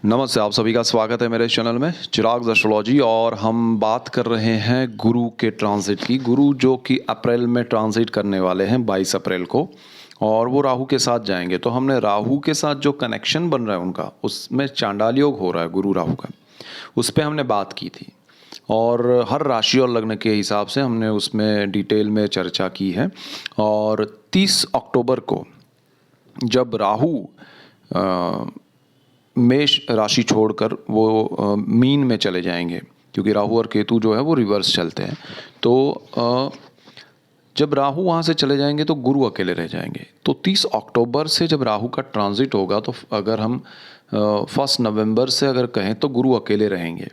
नमस्ते, आप सभी का स्वागत है मेरे इस चैनल में चिराग एस्ट्रोलॉजी। और हम बात कर रहे हैं गुरु के ट्रांजिट की। गुरु जो कि अप्रैल में ट्रांजिट करने वाले हैं 22 अप्रैल को, और वो राहु के साथ जाएंगे। तो हमने राहु के साथ जो कनेक्शन बन रहा है उनका, उसमें चांडाल योग हो रहा है गुरु राहु का, उस पर हमने बात की थी। और हर राशि और लग्न के हिसाब से हमने उसमें डिटेल में चर्चा की है। और 30 अक्टूबर को जब राहु मेष राशि छोड़कर वो मीन में चले जाएंगे, क्योंकि राहु और केतु जो है वो रिवर्स चलते हैं। तो जब राहु वहाँ से चले जाएंगे तो गुरु अकेले रह जाएंगे। तो 30 अक्टूबर से जब राहु का ट्रांजिट होगा, तो अगर हम 1 नवंबर से अगर कहें तो गुरु अकेले रहेंगे।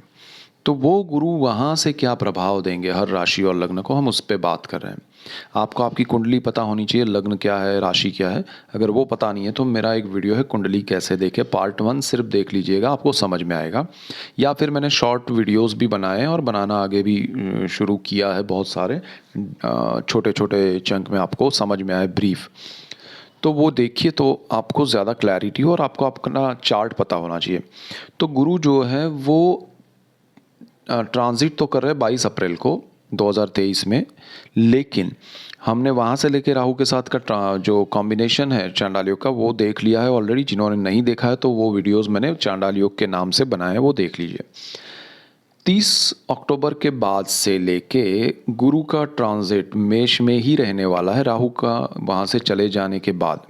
तो वो गुरु वहाँ से क्या प्रभाव देंगे हर राशि और लग्न को, हम उस पर बात कर रहे हैं। आपको आपकी कुंडली पता होनी चाहिए, लग्न क्या है, राशि क्या है। अगर वो पता नहीं है तो मेरा एक वीडियो है कुंडली कैसे देखें, पार्ट 1 सिर्फ देख लीजिएगा, आपको समझ में आएगा। या फिर मैंने शॉर्ट वीडियोस भी बनाए हैं और बनाना आगे भी शुरू किया है, बहुत सारे छोटे छोटे चंक में आपको समझ में आए ब्रीफ। तो वो देखिए तो आपको ज़्यादा क्लैरिटी हो, और आपको अपना चार्ट पता होना चाहिए। तो गुरु जो है वो ट्रांजिट तो कर रहे हैं 22 अप्रैल को 2023 में, लेकिन हमने वहाँ से लेके राहु के साथ का जो कॉम्बिनेशन है चांडाल योग का, वो देख लिया है ऑलरेडी। जिन्होंने नहीं देखा है तो वो वीडियोस मैंने चांडाल योग के नाम से बनाए हैं, वो देख लीजिए। 30 अक्टूबर के बाद से लेके गुरु का ट्रांजिट मेष में ही रहने वाला है, राहु का वहाँ से चले जाने के बाद।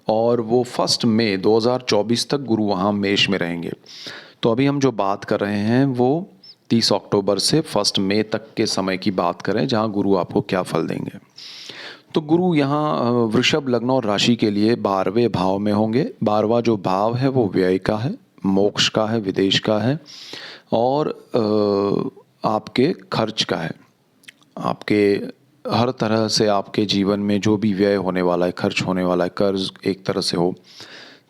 और वो 1 मई 2024 तक गुरु वहाँ मेष में रहेंगे। तो अभी हम जो बात कर रहे हैं वो 30 अक्टूबर से 1 मई तक के समय की बात करें, जहाँ गुरु आपको क्या फल देंगे। तो गुरु यहाँ वृषभ लग्न और राशि के लिए 12वें भाव में होंगे। 12वां जो भाव है वो व्यय का है, मोक्ष का है, विदेश का है, और आपके खर्च का है। आपके हर तरह से आपके जीवन में जो भी व्यय होने वाला है, खर्च होने वाला है, कर्ज एक तरह से हो,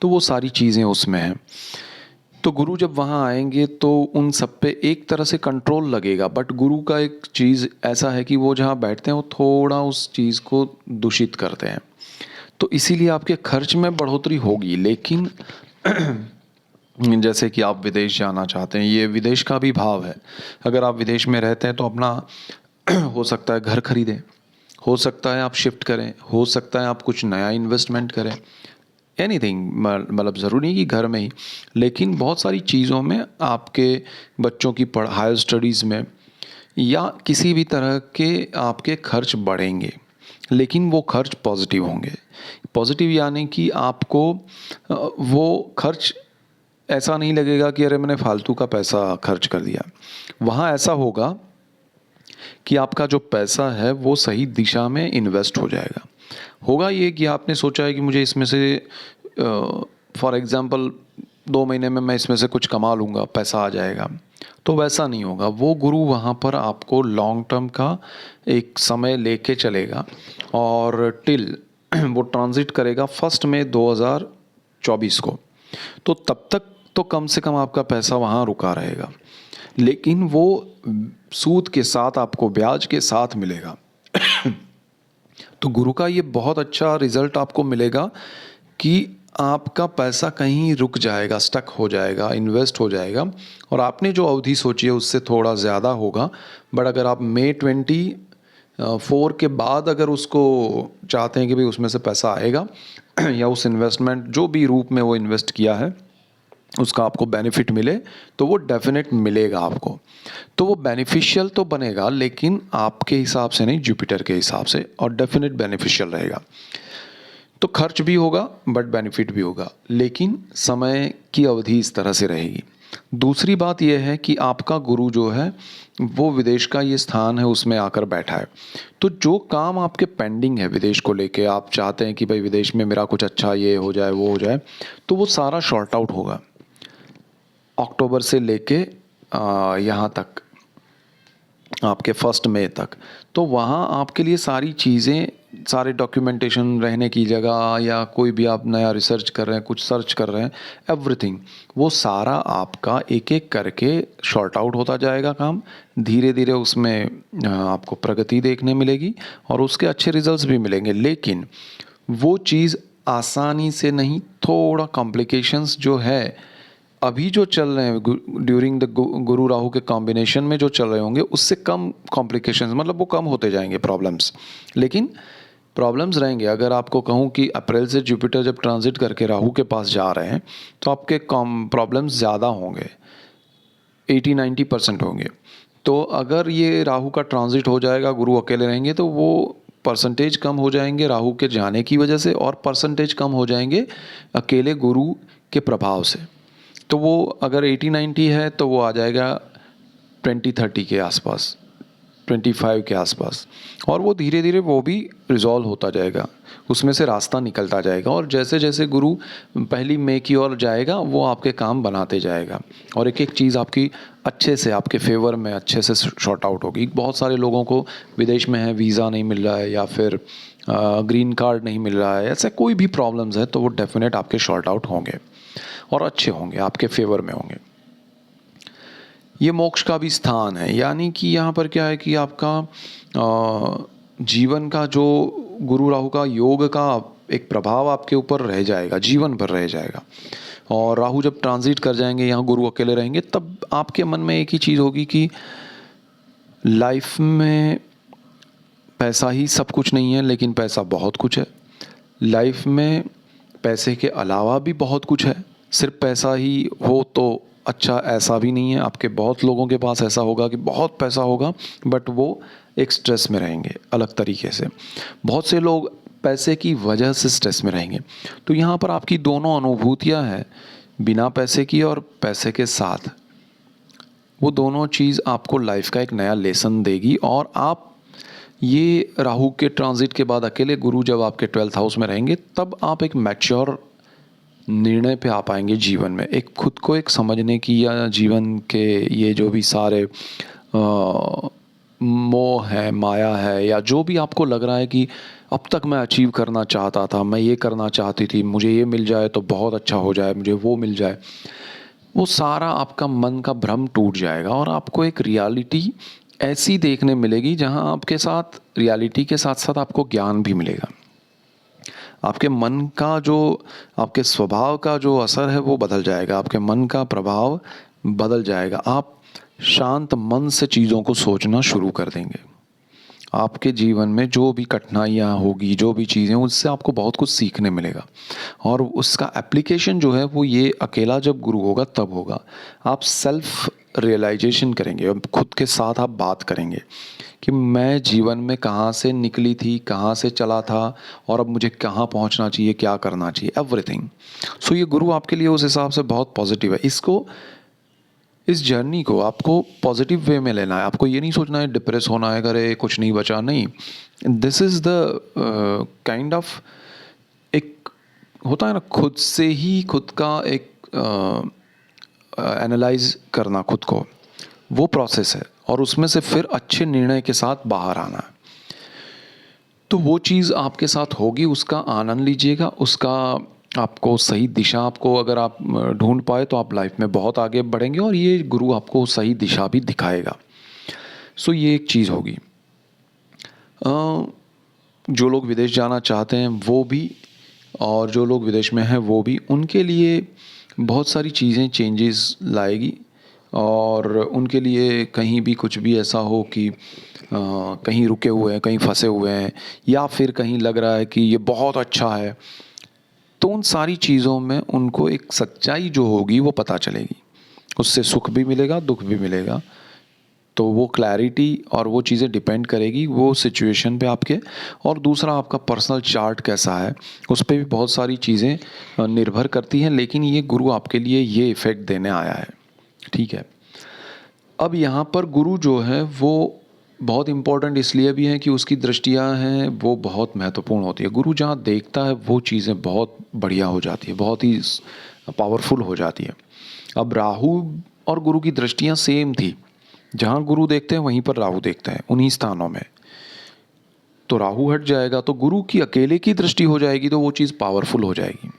तो वो सारी चीज़ें उसमें हैं। तो गुरु जब वहाँ आएंगे तो उन सब पे एक तरह से कंट्रोल लगेगा। बट गुरु का एक चीज़ ऐसा है कि वो जहाँ बैठते हैं वो थोड़ा उस चीज़ को दूषित करते हैं। तो इसीलिए आपके खर्च में बढ़ोतरी होगी। लेकिन जैसे कि आप विदेश जाना चाहते हैं, ये विदेश का भी भाव है। अगर आप विदेश में रहते हैं तो अपना हो सकता है घर खरीदें, हो सकता है आप शिफ्ट करें, हो सकता है आप कुछ नया इन्वेस्टमेंट करें, एनीथिंग। मतलब ज़रूरी नहीं कि घर में ही, लेकिन बहुत सारी चीज़ों में आपके बच्चों की हायर स्टडीज़ में या किसी भी तरह के आपके खर्च बढ़ेंगे, लेकिन वो खर्च पॉजिटिव होंगे। पॉजिटिव यानी कि आपको वो खर्च ऐसा नहीं लगेगा कि अरे मैंने फालतू का पैसा खर्च कर दिया। वहाँ ऐसा होगा कि आपका जो पैसा है वो सही दिशा में इन्वेस्ट हो जाएगा। होगा ये कि आपने सोचा है कि मुझे इसमें से फॉर एग्ज़ाम्पल 2 महीने में मैं इसमें से कुछ कमा लूँगा, पैसा आ जाएगा, तो वैसा नहीं होगा। वो गुरु वहाँ पर आपको लॉन्ग टर्म का एक समय लेके चलेगा, और टिल वो ट्रांजिट करेगा 1 मई 2024 को। तो तब तक तो कम से कम आपका पैसा वहाँ रुका रहेगा, लेकिन वो सूद के साथ आपको ब्याज के साथ मिलेगा। तो गुरु का ये बहुत अच्छा रिजल्ट आपको मिलेगा कि आपका पैसा कहीं रुक जाएगा, स्टक हो जाएगा, इन्वेस्ट हो जाएगा, और आपने जो अवधि सोची है उससे थोड़ा ज़्यादा होगा। बट अगर आप मई 24 के बाद अगर उसको चाहते हैं कि भाई उसमें से पैसा आएगा या उस इन्वेस्टमेंट जो भी रूप में वो इन्वेस्ट किया है उसका आपको बेनिफिट मिले, तो वो डेफिनेट मिलेगा आपको। तो वो बेनिफिशियल तो बनेगा, लेकिन आपके हिसाब से नहीं, जुपिटर के हिसाब से, और डेफिनेट बेनिफिशियल रहेगा। तो खर्च भी होगा बट बेनिफिट भी होगा, लेकिन समय की अवधि इस तरह से रहेगी। दूसरी बात यह है कि आपका गुरु जो है वो विदेश का ये स्थान है, उसमें आकर बैठा है। तो जो काम आपके पेंडिंग है विदेश को लेके, आप चाहते हैं कि भाई विदेश में मेरा कुछ अच्छा ये हो जाए, वो हो जाए, तो वो सारा शॉर्ट आउट होगा अक्टूबर से लेके यहाँ तक, आपके 1 मई तक। तो वहाँ आपके लिए सारी चीज़ें, सारे डॉक्यूमेंटेशन, रहने की जगह, या कोई भी आप नया रिसर्च कर रहे हैं, कुछ सर्च कर रहे हैं, एवरीथिंग, वो सारा आपका एक एक करके शॉर्ट आउट होता जाएगा काम। धीरे धीरे उसमें आपको प्रगति देखने मिलेगी और उसके अच्छे रिजल्ट्स भी मिलेंगे। लेकिन वो चीज़ आसानी से नहीं, थोड़ा कॉम्प्लिकेशंस जो है अभी जो चल रहे हैं ड्यूरिंग द गुरु राहु के कॉम्बिनेशन में जो चल रहे होंगे उससे कम कॉम्प्लिकेशंस, मतलब वो कम होते जाएंगे प्रॉब्लम्स, लेकिन प्रॉब्लम्स रहेंगे। अगर आपको कहूँ कि अप्रैल से जुपिटर जब ट्रांजिट करके राहु के पास जा रहे हैं तो आपके प्रॉब्लम्स ज़्यादा होंगे, 80-90% होंगे। तो अगर ये राहु का ट्रांजिट हो जाएगा, गुरु अकेले रहेंगे, तो वो परसेंटेज कम हो जाएंगे राहु के जाने की वजह से, और परसेंटेज कम हो जाएंगे अकेले गुरु के प्रभाव से। तो वो अगर 80-90 है तो वो आ जाएगा 20-30 के आसपास, 25 के आसपास, और वो धीरे धीरे वो भी रिजॉल्व होता जाएगा, उसमें से रास्ता निकलता जाएगा। और जैसे जैसे गुरु 1 मई की ओर जाएगा वो आपके काम बनाते जाएगा, और एक एक चीज़ आपकी अच्छे से आपके फेवर में अच्छे से शॉर्ट आउट होगी। बहुत सारे लोगों को विदेश में है, वीज़ा नहीं मिल रहा है या फिर ग्रीन कार्ड नहीं मिल रहा है, ऐसा कोई भी प्रॉब्लम्स है तो वो डेफिनेट आपके शॉर्ट आउट होंगे और अच्छे होंगे, आपके फेवर में होंगे। ये मोक्ष का भी स्थान है, यानी कि यहाँ पर क्या है कि आपका जीवन का जो गुरु राहु का योग का एक प्रभाव आपके ऊपर रह जाएगा, जीवन भर रह जाएगा। और राहु जब ट्रांजिट कर जाएंगे, यहाँ गुरु अकेले रहेंगे, तब आपके मन में एक ही चीज़ होगी कि लाइफ में पैसा ही सब कुछ नहीं है, लेकिन पैसा बहुत कुछ है। लाइफ में पैसे के अलावा भी बहुत कुछ है, सिर्फ पैसा ही हो तो अच्छा ऐसा भी नहीं है। आपके बहुत लोगों के पास ऐसा होगा कि बहुत पैसा होगा बट वो एक स्ट्रेस में रहेंगे अलग तरीके से। बहुत से लोग पैसे की वजह से स्ट्रेस में रहेंगे। तो यहाँ पर आपकी दोनों अनुभूतियाँ हैं, बिना पैसे की और पैसे के साथ। वो दोनों चीज़ आपको लाइफ का एक नया लेसन देगी। और आप ये राहु के ट्रांजिट के बाद अकेले गुरु जब आपके 12th हाउस में रहेंगे, तब आप एक मैच्योर निर्णय पे आ पाएंगे जीवन में, एक खुद को एक समझने की, या जीवन के ये जो भी सारे मोह है, माया है, या जो भी आपको लग रहा है कि अब तक मैं अचीव करना चाहता था, मैं ये करना चाहती थी, मुझे ये मिल जाए तो बहुत अच्छा हो जाए, मुझे वो मिल जाए, वो सारा आपका मन का भ्रम टूट जाएगा और आपको एक रियलिटी ऐसी देखने मिलेगी जहां आपके साथ रियलिटी के साथ साथ आपको ज्ञान भी मिलेगा। आपके मन का जो, आपके स्वभाव का जो असर है वो बदल जाएगा, आपके मन का प्रभाव बदल जाएगा। आप शांत मन से चीज़ों को सोचना शुरू कर देंगे। आपके जीवन में जो भी कठिनाइयाँ होगी, जो भी चीज़ें, उससे आपको बहुत कुछ सीखने मिलेगा। और उसका एप्लीकेशन जो है वो ये अकेला जब गुरु होगा तब होगा। आप सेल्फ रियलाइजेशन करेंगे, अब खुद के साथ आप बात करेंगे कि मैं जीवन में कहाँ से निकली थी, कहाँ से चला था, और अब मुझे कहाँ पहुँचना चाहिए, क्या करना चाहिए, एवरीथिंग। सो ये गुरु आपके लिए उस हिसाब से बहुत पॉजिटिव है। इसको, इस जर्नी को आपको पॉजिटिव वे में लेना है। आपको ये नहीं सोचना है डिप्रेस होना है, अरे कुछ नहीं बचा, नहीं। This is the kind of, एक होता है ना खुद से ही खुद का एक एनालाइज करना खुद को, वो प्रोसेस है, और उसमें से फिर अच्छे निर्णय के साथ बाहर आना है। तो वो चीज़ आपके साथ होगी, उसका आनंद लीजिएगा, उसका आपको सही दिशा, आपको अगर आप ढूंढ पाए तो आप लाइफ में बहुत आगे बढ़ेंगे, और ये गुरु आपको सही दिशा भी दिखाएगा। सो ये एक चीज़ होगी। जो लोग विदेश जाना चाहते हैं वो भी, और जो लोग विदेश में हैं वो भी, उनके लिए बहुत सारी चीज़ें चेंजेस लाएगी। और उनके लिए कहीं भी कुछ भी ऐसा हो कि कहीं रुके हुए हैं, कहीं फंसे हुए हैं, या फिर कहीं लग रहा है कि ये बहुत अच्छा है, तो उन सारी चीज़ों में उनको एक सच्चाई जो होगी वो पता चलेगी। उससे सुख भी मिलेगा, दुख भी मिलेगा। तो वो क्लैरिटी और वो चीज़ें डिपेंड करेगी वो सिचुएशन पे आपके। और दूसरा, आपका पर्सनल चार्ट कैसा है, उस पर भी बहुत सारी चीज़ें निर्भर करती हैं। लेकिन ये गुरु आपके लिए ये इफ़ेक्ट देने आया है, ठीक है। अब यहाँ पर गुरु जो है वो बहुत इम्पोर्टेंट इसलिए भी है कि उसकी दृष्टियाँ हैं वो बहुत महत्वपूर्ण होती है। गुरु जहाँ देखता है वो चीज़ें बहुत बढ़िया हो जाती है, बहुत ही पावरफुल हो जाती है। अब राहु और गुरु की दृष्टियाँ सेम थी, जहाँ गुरु देखते हैं वहीं पर राहु देखते हैं, उन्हीं स्थानों में। तो राहु हट जाएगा तो गुरु की अकेले की दृष्टि हो जाएगी, तो वो चीज़ पावरफुल हो जाएगी।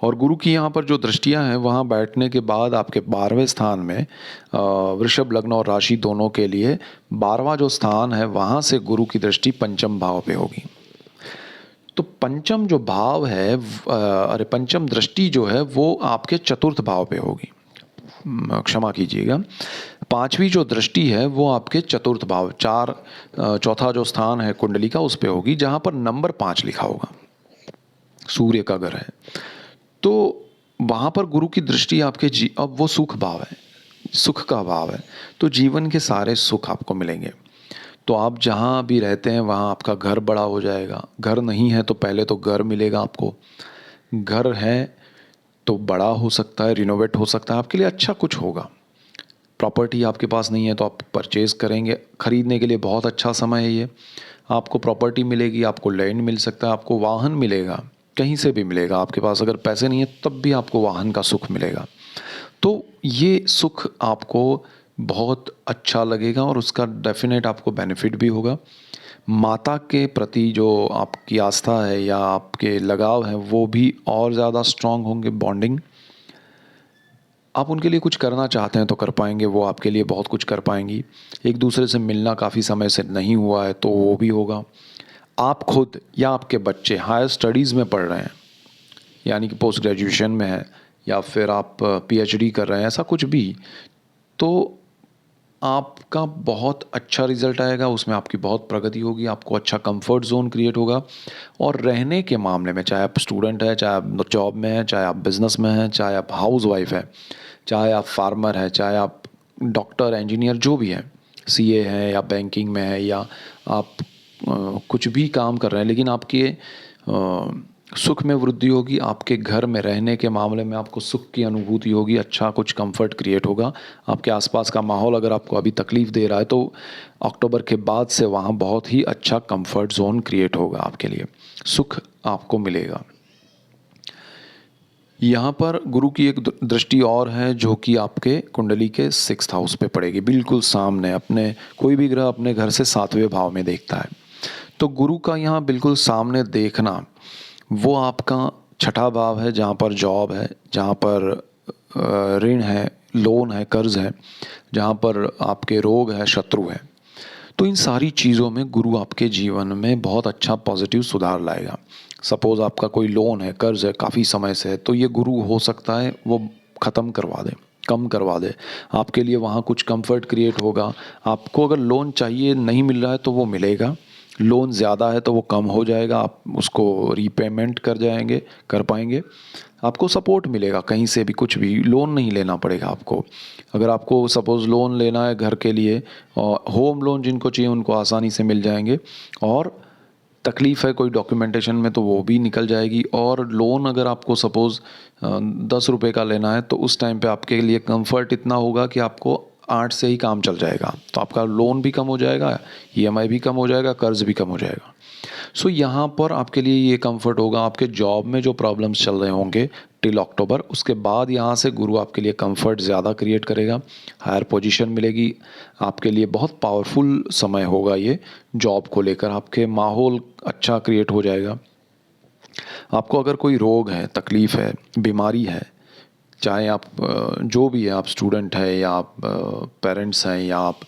और गुरु की यहाँ पर जो दृष्टियाँ हैं, वहाँ बैठने के बाद आपके 12वें स्थान में, वृषभ लग्न और राशि दोनों के लिए 12वां जो स्थान है, वहाँ से गुरु की दृष्टि पंचम भाव पे होगी। तो पंचम जो भाव है पंचम दृष्टि जो है वो आपके चतुर्थ भाव पे होगी, क्षमा कीजिएगा, पांचवी जो दृष्टि है वो आपके चतुर्थ भाव चौथा जो स्थान है कुंडली का उस पे होगी, जहां पर नंबर 5 लिखा होगा, सूर्य का घर है। तो वहां पर गुरु की दृष्टि आपके अब वो सुख भाव है, सुख का भाव है, तो जीवन के सारे सुख आपको मिलेंगे। तो आप जहाँ भी रहते हैं वहाँ आपका घर बड़ा हो जाएगा। घर नहीं है तो पहले तो घर मिलेगा आपको, घर है तो बड़ा हो सकता है, रिनोवेट हो सकता है, आपके लिए अच्छा कुछ होगा। प्रॉपर्टी आपके पास नहीं है तो आप परचेज़ करेंगे, खरीदने के लिए बहुत अच्छा समय है ये। आपको प्रॉपर्टी मिलेगी, आपको लैंड मिल सकता है, आपको वाहन मिलेगा, कहीं से भी मिलेगा। आपके पास अगर पैसे नहीं है तब भी आपको वाहन का सुख मिलेगा। तो ये सुख आपको बहुत अच्छा लगेगा और उसका डेफिनेट आपको बेनिफिट भी होगा। माता के प्रति जो आपकी आस्था है या आपके लगाव है वो भी और ज़्यादा स्ट्रांग होंगे, बॉन्डिंग। आप उनके लिए कुछ करना चाहते हैं तो कर पाएंगे, वो आपके लिए बहुत कुछ कर पाएंगी। एक दूसरे से मिलना काफ़ी समय से नहीं हुआ है तो वो भी होगा। आप खुद या आपके बच्चे हायर स्टडीज़ में पढ़ रहे हैं, यानी कि पोस्ट ग्रेजुएशन में है या फिर आप पीएचडी कर रहे हैं, ऐसा कुछ भी, तो आपका बहुत अच्छा रिजल्ट आएगा, उसमें आपकी बहुत प्रगति होगी, आपको अच्छा कंफर्ट जोन क्रिएट होगा। और रहने के मामले में, चाहे आप स्टूडेंट हैं, चाहे आप जॉब में हैं, चाहे आप बिजनेस में हैं, चाहे आप हाउस वाइफ हैं, चाहे आप फार्मर हैं, चाहे आप डॉक्टर, इंजीनियर, जो भी हैं, सीए हैं या बैंकिंग में है या आप कुछ भी काम कर रहे हैं, लेकिन आपके सुख में वृद्धि होगी। आपके घर में रहने के मामले में आपको सुख की अनुभूति होगी, अच्छा कुछ कंफर्ट क्रिएट होगा। आपके आसपास का माहौल अगर आपको अभी तकलीफ़ दे रहा है तो अक्टूबर के बाद से वहाँ बहुत ही अच्छा कंफर्ट जोन क्रिएट होगा, आपके लिए सुख आपको मिलेगा। यहाँ पर गुरु की एक दृष्टि और है जो कि आपके कुंडली के 6th हाउस पे पड़ेगी, बिल्कुल सामने। अपने कोई भी ग्रह अपने घर से 7वें भाव में देखता है, तो गुरु का यहाँ बिल्कुल सामने देखना वो आपका छठा भाव है, जहाँ पर जॉब है, जहाँ पर ऋण है, लोन है, कर्ज है, जहाँ पर आपके रोग है, शत्रु है। तो इन सारी चीज़ों में गुरु आपके जीवन में बहुत अच्छा पॉजिटिव सुधार लाएगा। सपोज़ आपका कोई लोन है, कर्ज है काफ़ी समय से है, तो ये गुरु हो सकता है वो ख़त्म करवा दे, कम करवा दे। आपके लिए वहाँ कुछ कंफर्ट क्रिएट होगा। आपको अगर लोन चाहिए, नहीं मिल रहा है तो वो मिलेगा, लोन ज़्यादा है तो वो कम हो जाएगा, आप उसको रीपेमेंट कर पाएंगे। आपको सपोर्ट मिलेगा कहीं से भी, कुछ भी लोन नहीं लेना पड़ेगा आपको। अगर आपको सपोज़ लोन लेना है घर के लिए, और होम लोन जिनको चाहिए उनको आसानी से मिल जाएंगे, और तकलीफ़ है कोई डॉक्यूमेंटेशन में तो वो भी निकल जाएगी। और लोन अगर आपको सपोज़ 10 रुपये का लेना है तो उस टाइम पे आपके लिए कंफर्ट इतना होगा कि आपको 8 से ही काम चल जाएगा, तो आपका लोन भी कम हो जाएगा, ईएमआई भी कम हो जाएगा, कर्ज भी कम हो जाएगा। सो यहाँ पर आपके लिए ये कंफर्ट होगा। आपके जॉब में जो प्रॉब्लम्स चल रहे होंगे टिल अक्टूबर, उसके बाद यहाँ से गुरु आपके लिए कंफर्ट ज़्यादा क्रिएट करेगा, हायर पोजीशन मिलेगी आपके लिए। बहुत पावरफुल समय होगा ये जॉब को लेकर, आपके माहौल अच्छा क्रिएट हो जाएगा। आपको अगर कोई रोग है, तकलीफ़ है, बीमारी है, चाहे आप जो भी है, आप स्टूडेंट है या आप पेरेंट्स हैं या आप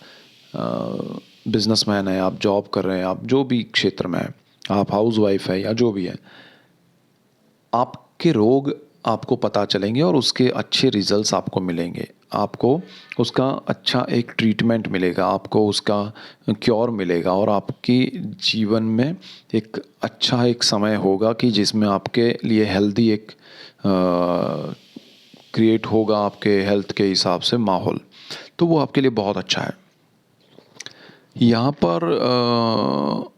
बिजनेसमैन हैं, आप जॉब कर रहे हैं, आप जो भी क्षेत्र में हैं, आप हाउस वाइफ है या जो भी है, आपके रोग आपको पता चलेंगे और उसके अच्छे रिजल्ट्स आपको मिलेंगे। आपको उसका अच्छा एक ट्रीटमेंट मिलेगा, आपको उसका क्योर मिलेगा, और आपकी जीवन में एक अच्छा एक समय होगा कि जिसमें आपके लिए हेल्दी एक क्रिएट होगा, आपके हेल्थ के हिसाब से माहौल, तो वो आपके लिए बहुत अच्छा है। यहाँ पर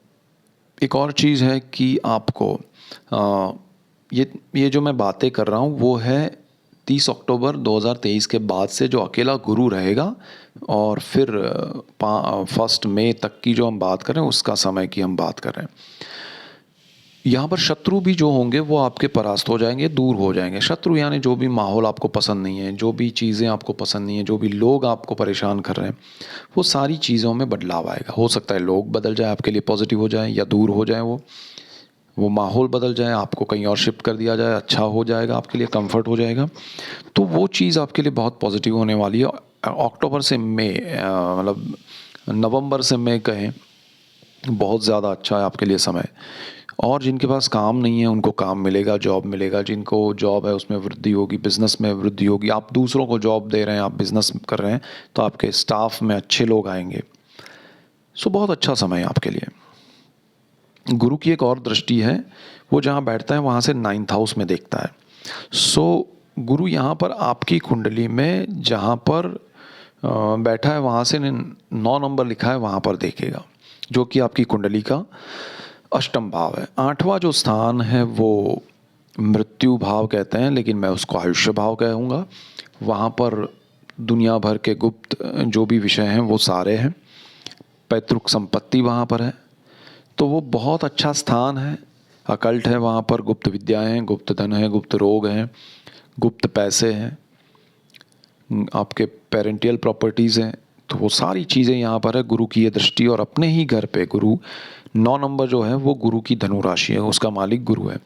एक और चीज़ है कि आपको ये जो मैं बातें कर रहा हूँ वो है 30 अक्टूबर 2023 के बाद से जो अकेला गुरु रहेगा, और फिर 1 मई तक की जो हम बात कर रहे हैं उसका समय की हम बात कर रहे हैं। यहाँ पर शत्रु भी जो होंगे वो आपके परास्त हो जाएंगे, दूर हो जाएंगे। शत्रु यानी जो भी माहौल आपको पसंद नहीं है, जो भी चीज़ें आपको पसंद नहीं है, जो भी लोग आपको परेशान कर रहे हैं, वो सारी चीज़ों में बदलाव आएगा। हो सकता है लोग बदल जाए, आपके लिए पॉजिटिव हो जाए, या दूर हो जाए, वो माहौल बदल जाए, आपको कहीं और शिफ्ट कर दिया जाए, अच्छा हो जाएगा, आपके लिए कंफर्ट हो जाएगा। तो वो चीज़ आपके लिए बहुत पॉजिटिव होने वाली है। अक्टूबर से मई, मतलब नवंबर से मई कहें, बहुत ज़्यादा अच्छा है आपके लिए समय। और जिनके पास काम नहीं है उनको काम मिलेगा, जॉब मिलेगा। जिनको जॉब है उसमें वृद्धि होगी, बिजनेस में वृद्धि होगी। आप दूसरों को जॉब दे रहे हैं, आप बिजनेस कर रहे हैं, तो आपके स्टाफ में अच्छे लोग आएंगे। सो बहुत अच्छा समय है आपके लिए। गुरु की एक और दृष्टि है, वो जहाँ बैठता है वहाँ से 9th हाउस में देखता है। सो गुरु यहाँ पर आपकी कुंडली में जहाँ पर बैठा है वहाँ से 9 नंबर लिखा है वहाँ पर देखेगा, जो कि आपकी कुंडली का अष्टम भाव है। 8वां जो स्थान है वो मृत्यु भाव कहते हैं, लेकिन मैं उसको आयुष्य भाव कहूँगा। वहाँ पर दुनिया भर के गुप्त जो भी विषय हैं वो सारे हैं। पैतृक संपत्ति वहाँ पर है, तो वो बहुत अच्छा स्थान है। अकल्ट है वहाँ पर, गुप्त विद्याएं हैं, गुप्त धन है, गुप्त रोग हैं, गुप्त पैसे हैं, आपके पेरेंटियल प्रॉपर्टीज़ हैं। तो वो सारी चीज़ें यहाँ पर है। गुरु की ये दृष्टि, और अपने ही घर पे गुरु 9 नंबर जो है वो गुरु की धनु राशि है, उसका मालिक गुरु है,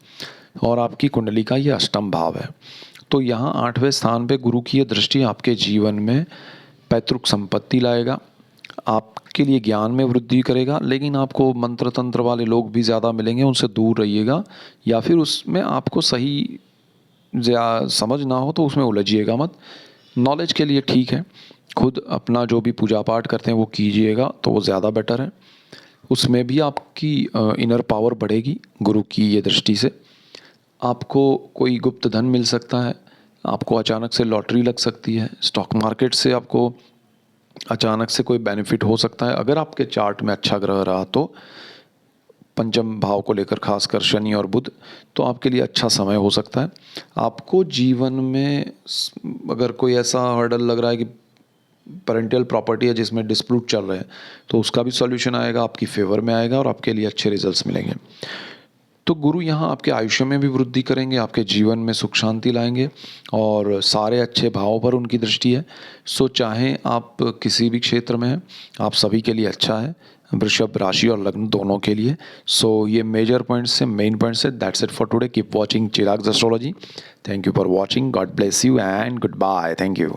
और आपकी कुंडली का ये अष्टम भाव है। तो यहाँ 8वें स्थान पे गुरु की ये दृष्टि आपके जीवन में पैतृक संपत्ति लाएगा, आपके लिए ज्ञान में वृद्धि करेगा। लेकिन आपको मंत्र तंत्र वाले लोग भी ज़्यादा मिलेंगे, उनसे दूर रहिएगा, या फिर उसमें आपको सही समझ ना हो तो उसमें उलझिएगा मत। नॉलेज के लिए ठीक है, खुद अपना जो भी पूजा पाठ करते हैं वो कीजिएगा तो वो ज़्यादा बेटर है। उसमें भी आपकी इनर पावर बढ़ेगी गुरु की ये दृष्टि से। आपको कोई गुप्त धन मिल सकता है, आपको अचानक से लॉटरी लग सकती है, स्टॉक मार्केट से आपको अचानक से कोई बेनिफिट हो सकता है। अगर आपके चार्ट में अच्छा ग्रह रहा तो पंचम भाव को लेकर, खासकर शनि और बुध, तो आपके लिए अच्छा समय हो सकता है। आपको जीवन में अगर कोई ऐसा हर्डल लग रहा है कि पेरेंटियल प्रॉपर्टी है जिसमें डिस्प्यूट चल रहे हैं, तो उसका भी सॉल्यूशन आएगा, आपकी फेवर में आएगा और आपके लिए अच्छे रिजल्ट्स मिलेंगे। तो गुरु यहाँ आपके आयुष्य में भी वृद्धि करेंगे, आपके जीवन में सुख शांति लाएंगे, और सारे अच्छे भावों पर उनकी दृष्टि है। सो चाहे आप किसी भी क्षेत्र में हैं, आप सभी के लिए अच्छा है, वृषभ राशि और लग्न दोनों के लिए। सो ये मेजर पॉइंट्स से, मेन पॉइंट्स है। That's it for today. Keep watching Chirag's astrology. Thank you for watching. God bless you and goodbye. Thank you.